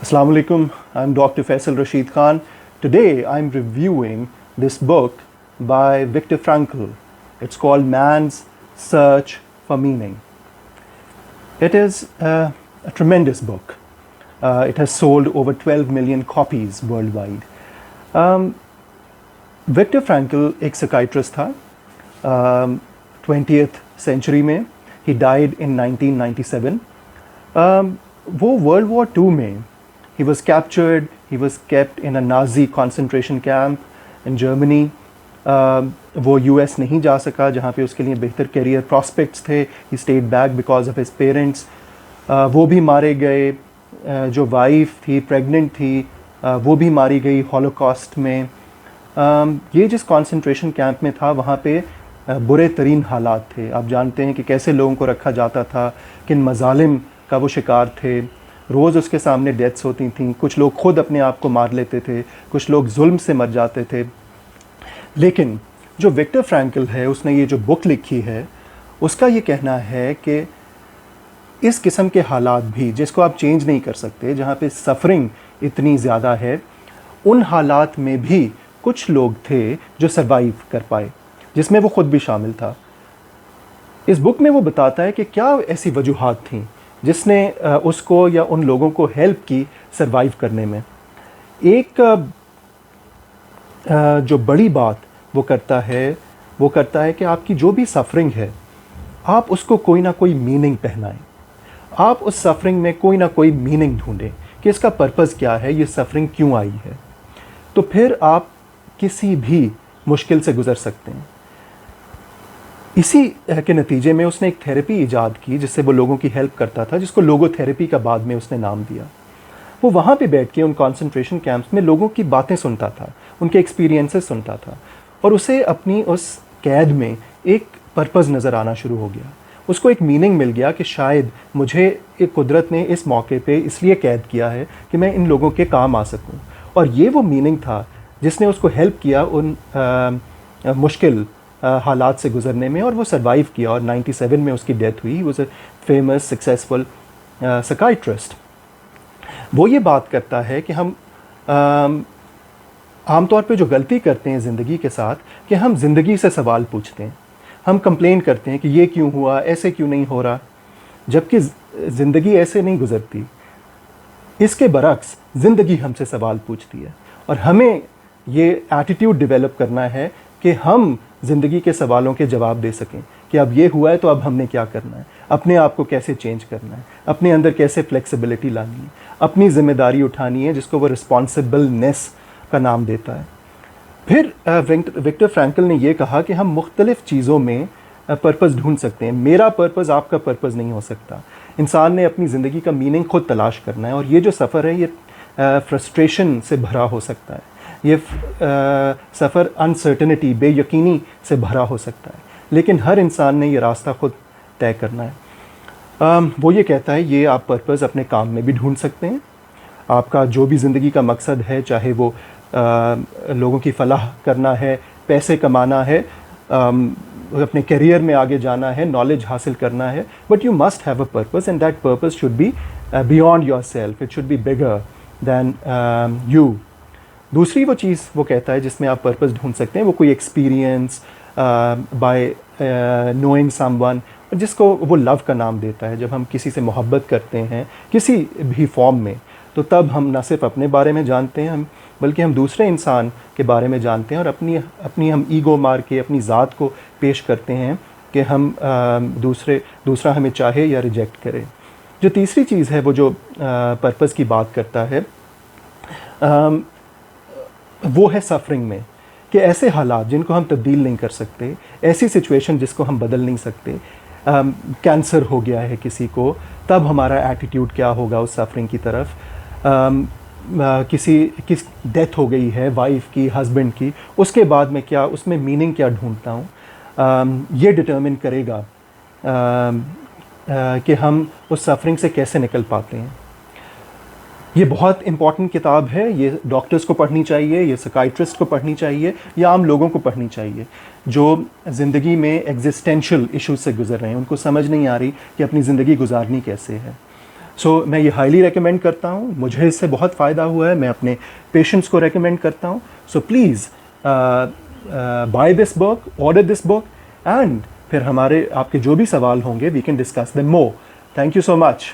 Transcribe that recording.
Assalamu alaikum. I'm Dr. Faisal Rashid Khan. Today I'm reviewing this book by Viktor Frankl. It's called Man's Search for Meaning. It is a tremendous book. It has sold over 12 million copies worldwide. Victor Frankl एक psychiatrist था 20th century में. He died in 1997. वो world war II में he was captured, he was kept in a Nazi concentration camp in Germany. वो US नहीं जा सका जहाँ पे उसके लिए बेहतर करियर प्रॉस्पेक्ट्स थे. he stayed back because of his parents. वो भी मारे गए. जो वाइफ थी प्रेग्नेंट थी वो भी मारी गई हॉलोकॉस्ट में. ये जिस कंसंट्रेशन कैंप में था वहाँ पे बुरे तरीन हालात थे. आप जानते हैं कि कैसे लोगों को रखा जाता था, किन मजालिम का वो शिकार थे. रोज़ उसके सामने डेथ्स होती थीं. कुछ लोग ख़ुद अपने आप को मार लेते थे, कुछ लोग जुल्म से मर जाते थे. लेकिन जो विक्टर फ्रैंकल है उसने ये जो बुक लिखी है उसका ये कहना है कि इस किस्म के हालात भी जिसको आप चेंज नहीं कर सकते, जहाँ पे सफ़रिंग इतनी ज़्यादा है, उन हालात में भी कुछ लोग थे जो सरवाइव कर पाए, जिसमें वो ख़ुद भी शामिल था. इस बुक में वो बताता है कि क्या ऐसी वजूहात थीं जिसने उसको या उन लोगों को हेल्प की सरवाइव करने में. एक जो बड़ी बात वो करता है कि आपकी जो भी सफ़रिंग है आप उसको कोई ना कोई मीनिंग पहनाएं. आप उस सफ़रिंग में कोई ना कोई मीनिंग ढूंढें कि इसका पर्पज़ क्या है, ये सफ़रिंग क्यों आई है. तो फिर आप किसी भी मुश्किल से गुज़र सकते हैं. इसी के नतीजे में उसने एक थेरेपी ईजाद की जिससे वो लोगों की हेल्प करता था, जिसको लोगोथेरेपी का बाद में उसने नाम दिया. वो वहाँ पे बैठ के उन कॉन्सेंट्रेशन कैंप्स में लोगों की बातें सुनता था, उनके एक्सपीरियंसेस सुनता था, और उसे अपनी उस कैद में एक पर्पज़ नज़र आना शुरू हो गया. उसको एक मीनिंग मिल गया कि शायद मुझे एक कुदरत ने इस मौके पे इसलिए कैद किया है कि मैं इन लोगों के काम आ सकूं. और ये वो मीनिंग था जिसने उसको हेल्प किया उन मुश्किल हालात से गुज़रने में, और वो सरवाइव किया. और 97 में उसकी डेथ हुई. He was a famous successful psychiatrist. वो ये बात करता है कि हम आमतौर पे जो गलती करते हैं ज़िंदगी के साथ कि हम ज़िंदगी से सवाल पूछते हैं. हम कंप्लेन करते हैं कि ये क्यों हुआ, ऐसे क्यों नहीं हो रहा, जबकि ज़िंदगी ऐसे नहीं गुज़रती. इसके बरक्स ज़िंदगी हमसे सवाल पूछती है, और हमें ये एटीट्यूड डेवलप करना है कि हम ज़िंदगी के सवालों के जवाब दे सकें कि अब ये हुआ है तो अब हमने क्या करना है, अपने आप को कैसे चेंज करना है, अपने अंदर कैसे फ्लेक्सिबिलिटी लानी है, अपनी ज़िम्मेदारी उठानी है, जिसको वो रिस्पॉन्सिबलनेस का नाम देता है. फिर विक्टर फ्रैंकल ने ये कहा कि हम मुख्तलिफ़ चीज़ों में पर्पज़ ढूंढ सकते हैं. मेरा पर्पज़ आपका पर्पज़ नहीं हो सकता. इंसान ने अपनी ज़िंदगी का मीनिंग ख़ुद तलाश करना है, और ये जो सफ़र है ये फ्रस्ट्रेशन से भरा हो सकता है. ये सफ़र अनसर्टनिटी, बेयकीनी से भरा हो सकता है, लेकिन हर इंसान ने ये रास्ता ख़ुद तय करना है. वो ये कहता है ये आप पर्पज़ अपने काम में भी ढूंढ सकते हैं. आपका जो भी ज़िंदगी का मकसद है, चाहे वो लोगों की फलाह करना है, पैसे कमाना है, अपने करियर में आगे जाना है, नॉलेज हासिल करना है, but you must have a purpose, and that purpose should be beyond your self. It should be bigger than you. दूसरी वो चीज़ वो कहता है जिसमें आप पर्पज़ ढूंढ सकते हैं, वो कोई एक्सपीरियंस बाय नोइंग समवन, जिसको वो लव का नाम देता है. जब हम किसी से मोहब्बत करते हैं किसी भी फॉर्म में, तो तब हम न सिर्फ अपने बारे में जानते हैं, बल्कि हम दूसरे इंसान के बारे में जानते हैं, और अपनी हम ईगो मार के अपनी ज़ात को पेश करते हैं कि हम दूसरा हमें चाहे या रिजेक्ट करे. जो तीसरी चीज़ है वो जो पर्पज़ की बात करता है वो है सफ़रिंग में, कि ऐसे हालात जिनको हम तब्दील नहीं कर सकते, ऐसी सिचुएशन जिसको हम बदल नहीं सकते. कैंसर हो गया है किसी को, तब हमारा एटीट्यूड क्या होगा उस सफ़रिंग की तरफ. किस डेथ हो गई है वाइफ की, हस्बैंड की, उसके बाद में क्या, उसमें मीनिंग क्या ढूंढता हूँ, ये डिटर्मिन करेगा कि हम उस सफ़रिंग से कैसे निकल पाते हैं. ये बहुत इंपॉर्टेंट किताब है. ये डॉक्टर्स को पढ़नी चाहिए, ये साइकियाट्रिस्ट को पढ़नी चाहिए, या आम लोगों को पढ़नी चाहिए जो ज़िंदगी में एग्जिस्टेंशियल इश्यूज से गुजर रहे हैं. उनको समझ नहीं आ रही कि अपनी ज़िंदगी गुजारनी कैसे है. सो मैं ये हाईली रेकमेंड करता हूँ, मुझे इससे बहुत फ़ायदा हुआ है, मैं अपने पेशेंट्स को रेकमेंड करता हूँ. So please buy this book, order this book, and फिर हमारे आपके जो भी सवाल होंगे we can discuss them more. Thank you so much.